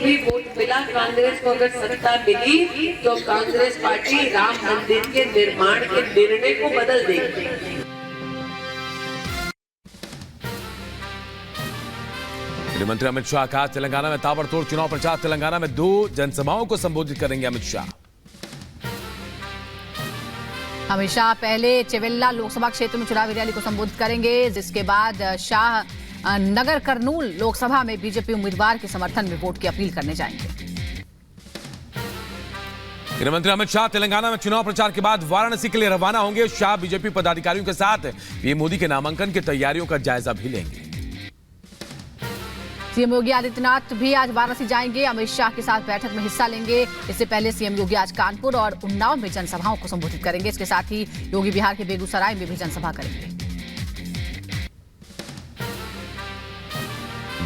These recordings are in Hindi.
भी वोट मिला कांग्रेस को, अगर सत्ता मिली तो कांग्रेस पार्टी राम मंदिर के निर्माण के निर्णय को बदल देगी। गृहमंत्री अमित शाह का तेलंगाना में ताबड़तोड़ चुनाव प्रचार। तेलंगाना में 2 जनसभाओं को संबोधित करेंगे अमित शाह। अमित शाह पहले चेवेल्ला लोकसभा क्षेत्र में चुनावी रैली को संबोधित करेंगे, जिसके बाद शाह नगर कर्नूल लोकसभा में बीजेपी उम्मीदवार के समर्थन में वोट की अपील करने जाएंगे। गृहमंत्री अमित शाह तेलंगाना में चुनाव प्रचार के बाद वाराणसी के लिए रवाना होंगे। शाह बीजेपी पदाधिकारियों के साथ पीएम मोदी के नामांकन की तैयारियों का जायजा भी लेंगे। सीएम योगी आदित्यनाथ भी आज वाराणसी जाएंगे, अमित शाह के साथ बैठक में हिस्सा लेंगे। इससे पहले सीएम योगी आज कानपुर और उन्नाव में जनसभाओं को संबोधित करेंगे। इसके साथ ही योगी बिहार के बेगूसराय में भी जनसभा करेंगे।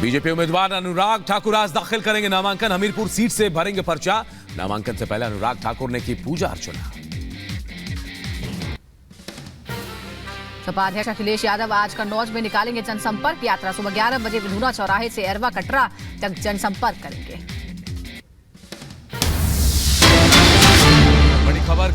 बीजेपी उम्मीदवार अनुराग ठाकुर आज दाखिल करेंगे नामांकन। हमीरपुर सीट से भरेंगे पर्चा। नामांकन से पहले अनुराग ठाकुर ने की पूजा अर्चना। सपा अध्यक्ष अखिलेश यादव आज कन्नौज में निकालेंगे जनसंपर्क यात्रा। सुबह 11 बजे विधुना चौराहे से एरवा कटरा तक जनसंपर्क करेंगे। बड़ी खबर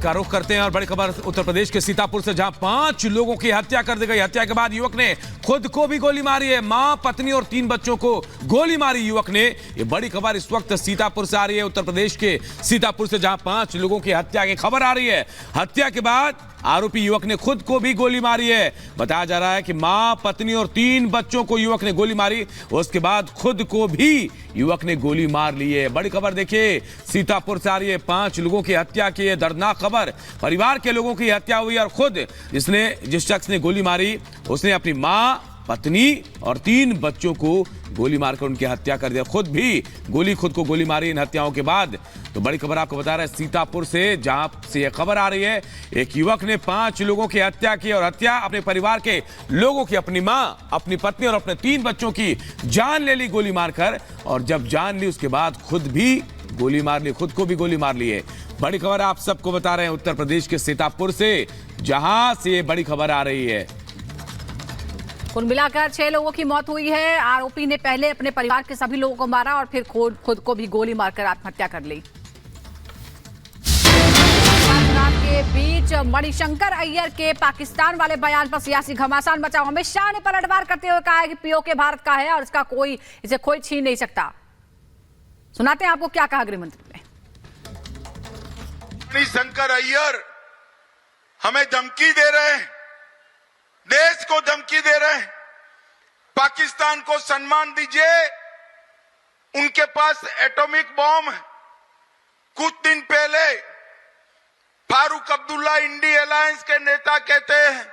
का रुख करते हैं और बड़ी खबर उत्तर प्रदेश के सीतापुर से, जहां 5 लोगों की हत्या कर दी गई। हत्या के बाद युवक ने खुद को भी गोली मारी है। मां, पत्नी और 3 बच्चों को गोली मारी युवक ने। ये बड़ी खबर इस वक्त सीतापुर से आ रही है, उत्तर प्रदेश के सीतापुर से, जहां 5 लोगों की हत्या की खबर आ रही है। हत्या के बाद आरोपी युवक ने खुद को भी गोली मारी है। बताया जा रहा है कि मां, पत्नी और 3 बच्चों को युवक ने गोली मारी, उसके बाद खुद को भी युवक ने गोली मार ली है। बड़ी खबर देखिए सीतापुर से आ रही है, 5 लोगों की हत्या की है दर्दनाक खबर। परिवार के लोगों की हत्या हुई और खुद जिस शख्स ने गोली मारी उसने अपनी मां, पत्नी और 3 बच्चों को गोली मारकर उनकी हत्या कर दिया। खुद को गोली मारी इन हत्याओं के बाद। तो बड़ी खबर आपको बता रहे हैं सीतापुर से, जहां से यह खबर आ रही है, एक युवक ने 5 लोगों की हत्या की और हत्या अपने परिवार के लोगों की, अपनी मां, अपनी पत्नी और अपने 3 बच्चों की जान ले ली गोली मारकर। और जब जान ली उसके बाद खुद भी गोली मार ली, खुद को भी गोली मार ली है। बड़ी खबर आप सबको बता रहे हैं उत्तर प्रदेश के सीतापुर से, जहां से ये बड़ी खबर आ रही है। कुल मिलाकर 6 लोगों की मौत हुई है। आरोपी ने पहले अपने परिवार के सभी लोगों को मारा और फिर खुद को भी गोली मारकर आत्महत्या कर ली। के बीच मणिशंकर अय्यर के पाकिस्तान वाले बयान पर सियासी घमासान मचा। अमित शाह ने पलटवार करते हुए कहा है कि पीओके भारत का है और इसे कोई छीन नहीं सकता। सुनाते हैं आपको क्या कहा गृहमंत्री ने। मणिशंकर अय्यर हमें धमकी दे रहे हैं, देश को धमकी दे रहे हैं। पाकिस्तान को सम्मान दीजिए, उनके पास एटॉमिक बॉम्ब है। कुछ दिन पहले फारूक अब्दुल्ला इंडी अलायंस के नेता कहते हैं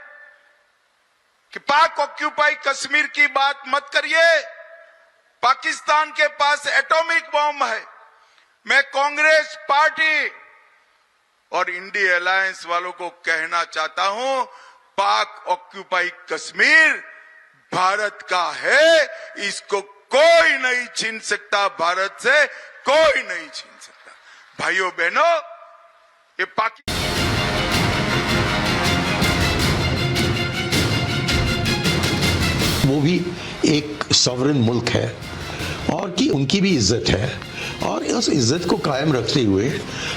कि पाक ऑक्यूपाई कश्मीर की बात मत करिए, पाकिस्तान के पास एटॉमिक बॉम्ब है। मैं कांग्रेस पार्टी और इंडी अलायंस वालों को कहना चाहता हूं, पाक ऑक्यूपाई कश्मीर भारत का है, इसको कोई नहीं छीन सकता, भारत से कोई नहीं छीन सकता। भाइयों बहनों, ये वो भी एक सॉवरेन मुल्क है और कि उनकी भी इज्जत है, और उस इज्जत को कायम रखते हुए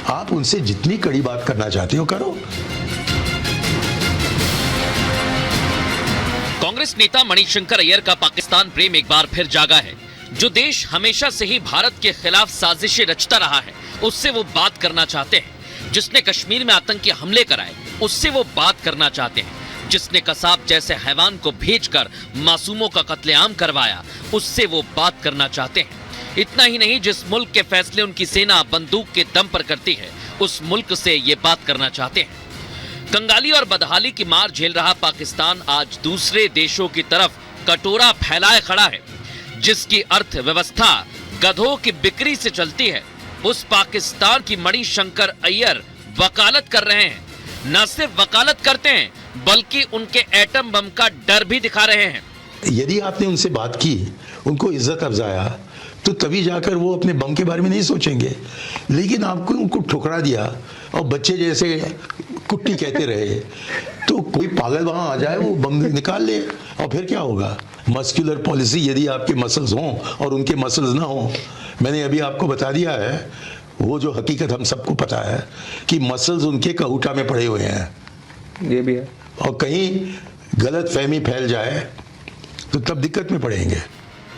आप उनसे जितनी कड़ी बात करना चाहते हो करो। कांग्रेस नेता मणिशंकर अय्यर का पाकिस्तान प्रेम एक बार फिर जागा है। जो देश हमेशा से ही भारत के खिलाफ साजिशें रचता रहा है, उससे वो बात करना चाहते हैं। जिसने कश्मीर में आतंकी हमले कराए, उससे वो बात करना चाहते हैं। जिसने कसाब जैसे हैवान को भेजकर मासूमों का कत्लेआम करवाया, उससे वो बात करना चाहते हैं। इतना ही नहीं, जिस मुल्क के फैसले उनकी सेना बंदूक के दम पर करती है, उस मुल्क से ये बात करना चाहते हैं। कंगाली और बदहाली की मार झेल रहा पाकिस्तान आज दूसरे देशों की तरफ कटोरा फैलाए खड़ा है। जिसकी अर्थव्यवस्था गधों की बिक्री से चलती है, उस पाकिस्तान की मणिशंकर अय्यर वकालत कर रहे हैं। न सिर्फ वकालत करते हैं, बल्कि उनके एटम बम का डर भी दिखा रहे हैं। यदि आपने उनसे बात की, उनको इज्जत अफजाया, तो तभी जाकर वो अपने बम के बारे में नहीं सोचेंगे। लेकिन आपको उनको ठुकरा दिया और बच्चे जैसे कुट्टी कहते रहे, तो कोई पागल वहां आ जाए, वो बम निकाल ले, और फिर क्या होगा। मस्कुलर पॉलिसी, यदि आपके मसल्स हों और उनके मसल्स ना हों, मैंने अभी आपको बता दिया है वो जो हकीकत हम सबको पता है कि मसल्स उनके कहूटा में पड़े हुए हैं, ये भी है। और कहीं गलत फहमी फैल जाए तो तब दिक्कत में पड़ेंगे।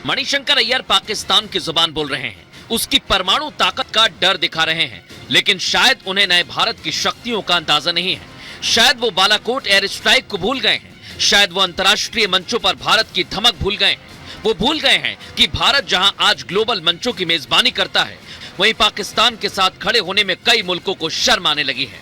मणिशंकर अय्यर पाकिस्तान की जुबान बोल रहे हैं, उसकी परमाणु ताकत का डर दिखा रहे हैं, लेकिन शायद उन्हें नए भारत की शक्तियों का अंदाजा नहीं है। शायद वो बालाकोट एयर स्ट्राइक को भूल गए हैं, शायद वो अंतर्राष्ट्रीय मंचों पर भारत की धमक भूल गए हैं। वो भूल गए हैं कि भारत जहां आज ग्लोबल मंचों की मेजबानी करता है, वहीं पाकिस्तान के साथ खड़े होने में कई मुल्कों को शर्म आने लगी है।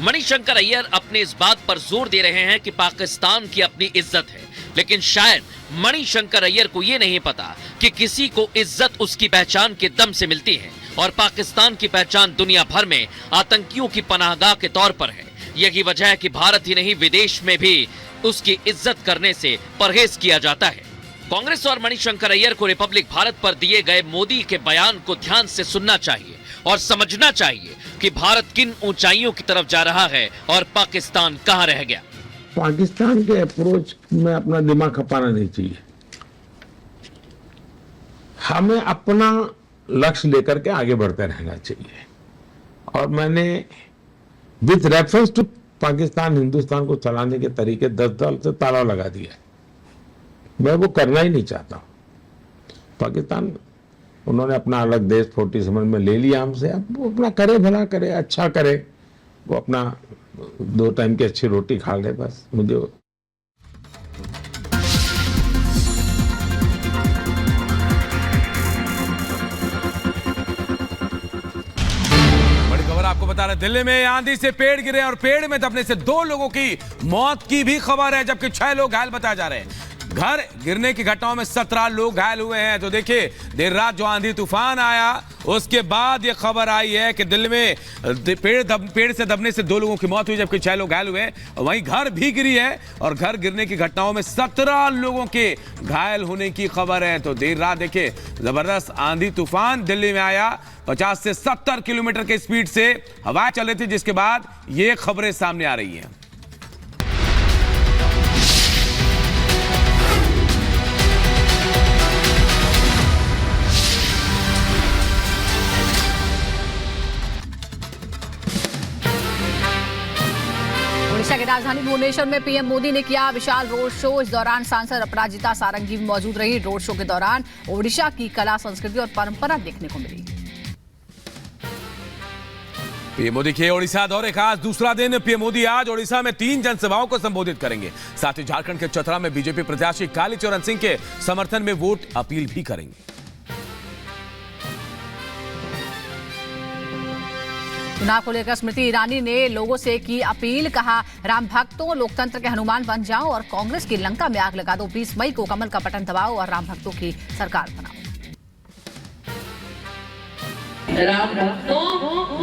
मणिशंकर अय्यर अपने इस बात पर जोर दे रहे हैं कि पाकिस्तान की अपनी इज्जत है, लेकिन शायद मणिशंकर अय्यर को यह नहीं पता कि किसी को इज्जत उसकी पहचान के दम से मिलती है, और पाकिस्तान की पहचान दुनिया भर में आतंकियों की पनाहगाह के तौर पर है। यही वजह है कि भारत ही नहीं, विदेश में भी उसकी इज्जत करने से परहेज किया जाता है। कांग्रेस और मणिशंकर अय्यर को रिपब्लिक भारत पर दिए गए मोदी के बयान को ध्यान से सुनना चाहिए और समझना चाहिए कि भारत किन ऊंचाइयों की तरफ जा रहा है और पाकिस्तान कहां रह गया। पाकिस्तान के अप्रोच में अपना दिमाग खपाना नहीं चाहिए। हमें अपना लक्ष्य लेकर के आगे बढ़ते रहना चाहिए, और मैंने with reference to Pakistan Hindustan को चलाने के तरीके 10 साल से ताला लगा दिया। मैं वो करना ही नहीं चाहता। पाकिस्तान, उन्होंने अपना अलग देश 47 में ले लिया हमसे, अब वो अपना करे, भला करे, अच्छा करे, वो अपना 2 टाइम की अच्छी रोटी खा ले, बस। मुझे बड़ी खबर आपको बता रहे, दिल्ली में आंधी से पेड़ गिरे और पेड़ में दबने से 2 लोगों की मौत की भी खबर है, जबकि 6 लोग घायल बताए जा रहे हैं। घर गिरने की घटनाओं में 17 लोग घायल हुए हैं। तो देखिए, देर रात जो आंधी तूफान आया, उसके बाद ये खबर आई है कि दिल्ली में पेड़ से दबने से 2 लोगों की मौत हुई, जबकि 6 लोग घायल हुए। वहीं घर भी गिरी है और घर गिरने की घटनाओं में 17 लोगों के घायल होने की खबर है। तो देर रात देखिए, जबरदस्त आंधी तूफान दिल्ली में आया, 50 से 70 किलोमीटर की स्पीड से हवाएं चल रही थी, जिसके बाद ये खबरें सामने आ रही हैं। ओडिशा की राजधानी भुवनेश्वर में पीएम मोदी ने किया विशाल रोड शो। इस दौरान सांसद अपराजिता सारंगी भी मौजूद रही। रोड शो के दौरान ओडिशा की कला, संस्कृति और परंपरा देखने को मिली। पीएम मोदी के ओडिशा दौरे का आज दूसरा दिन। पीएम मोदी आज ओडिशा में 3 जनसभाओं को संबोधित करेंगे। साथ ही झारखंड के चतरा में बीजेपी प्रत्याशी कालीचरण सिंह के समर्थन में वोट अपील भी करेंगे। चुनाव को लेकर स्मृति ईरानी ने लोगों से की अपील, कहा राम भक्तों, लोकतंत्र के हनुमान बन जाओ और कांग्रेस की लंका में आग लगा दो। 20 मई को कमल का बटन दबाओ और राम भक्तों की सरकार बनाओ। राम भक्तों,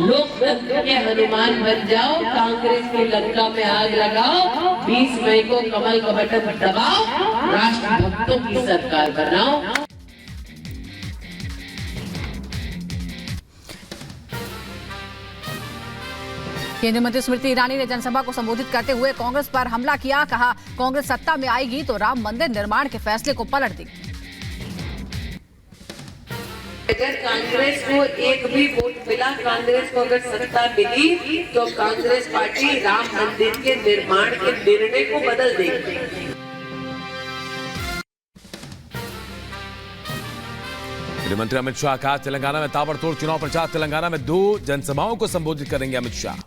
लोकतंत्र के हनुमान बन जाओ, कांग्रेस की लंका में आग लगाओ, 20 मई को कमल का बटन दबाओ, राष्ट्र भक्तों की सरकार बनाओ। केंद्रीय मंत्री स्मृति ईरानी ने जनसभा को संबोधित करते हुए कांग्रेस पर हमला किया, कहा कांग्रेस सत्ता में आएगी तो राम मंदिर निर्माण के फैसले को पलट देगी। अगर कांग्रेस को एक भी वोट मिला, कांग्रेस को अगर सत्ता मिली, तो कांग्रेस पार्टी राम मंदिर के निर्माण के निर्णय को बदल देगी। गृहमंत्री अमित शाह का तेलंगाना में ताबड़तोड़ चुनाव प्रचार। तेलंगाना में 2 जनसभाओं को संबोधित करेंगे अमित शाह।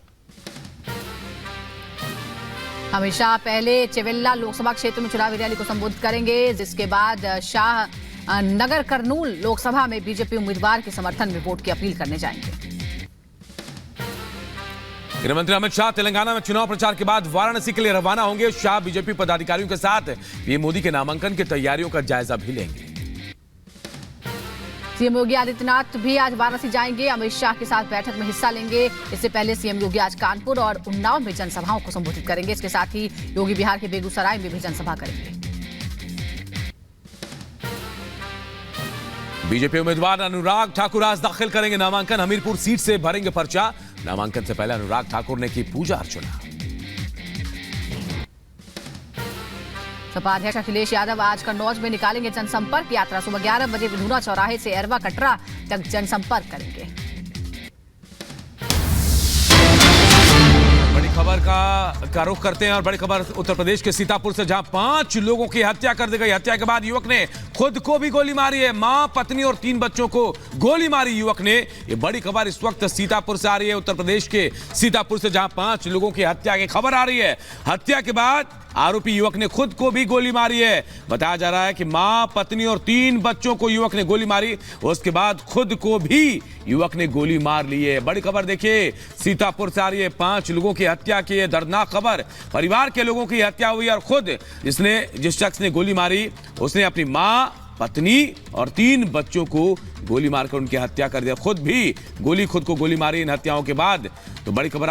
अमित शाह पहले चेवेल्ला लोकसभा क्षेत्र में चुनावी रैली को संबोधित करेंगे, जिसके बाद शाह नगर कर्नूल लोकसभा में बीजेपी उम्मीदवार के समर्थन में वोट की अपील करने जाएंगे। गृहमंत्री अमित शाह तेलंगाना में चुनाव प्रचार के बाद वाराणसी के लिए रवाना होंगे। शाह बीजेपी पदाधिकारियों के साथ पीएम मोदी के नामांकन की तैयारियों का जायजा भी लेंगे। सीएम योगी आदित्यनाथ भी आज वाराणसी जाएंगे, अमित शाह के साथ बैठक में हिस्सा लेंगे। इससे पहले सीएम योगी आज कानपुर और उन्नाव में जनसभाओं को संबोधित करेंगे। इसके साथ ही योगी बिहार के बेगूसराय में भी जनसभा करेंगे। बीजेपी उम्मीदवार अनुराग ठाकुर आज दाखिल करेंगे नामांकन। हमीरपुर सीट से भरेंगे पर्चा। नामांकन से पहले अनुराग ठाकुर ने की पूजा अर्चना। सपा अध्यक्ष अखिलेश यादव आज कन्नौज में निकालेंगे जनसंपर्क यात्रा। सुबह 11 बजे विधुना चौराहे से एरवा कटरा तक जनसंपर्क करेंगे। बड़ी खबर का रुख करते हैं और बड़ी खबर उत्तर प्रदेश के सीतापुर से, जहां 5 लोगों की हत्या कर दी गई। हत्या के बाद युवक ने खुद को भी गोली मारी है। मां, पत्नी और 3 बच्चों को गोली मारी युवक ने। ये बड़ी खबर इस वक्त सीतापुर से आ रही है, उत्तर प्रदेश के सीतापुर से, जहां 5 लोगों की हत्या की खबर आ रही है। हत्या के बाद आरोपी युवक ने खुद को भी गोली मारी है। बताया जा रहा है कि मां, पत्नी और 3 बच्चों को युवक ने गोली मारी, उसके बाद खुद को भी युवक ने गोली मार ली है। बड़ी खबर देखिए सीतापुर से आ रही है, 5 लोगों की हत्या की है दर्दनाक खबर। परिवार के लोगों की हत्या हुई और खुद जिस शख्स ने गोली मारी उसने अपनी मां, पत्नी और 3 बच्चों को गोली मारकर उनकी हत्या कर दिया। खुद को गोली मारी इन हत्याओं के बाद। तो बड़ी खबर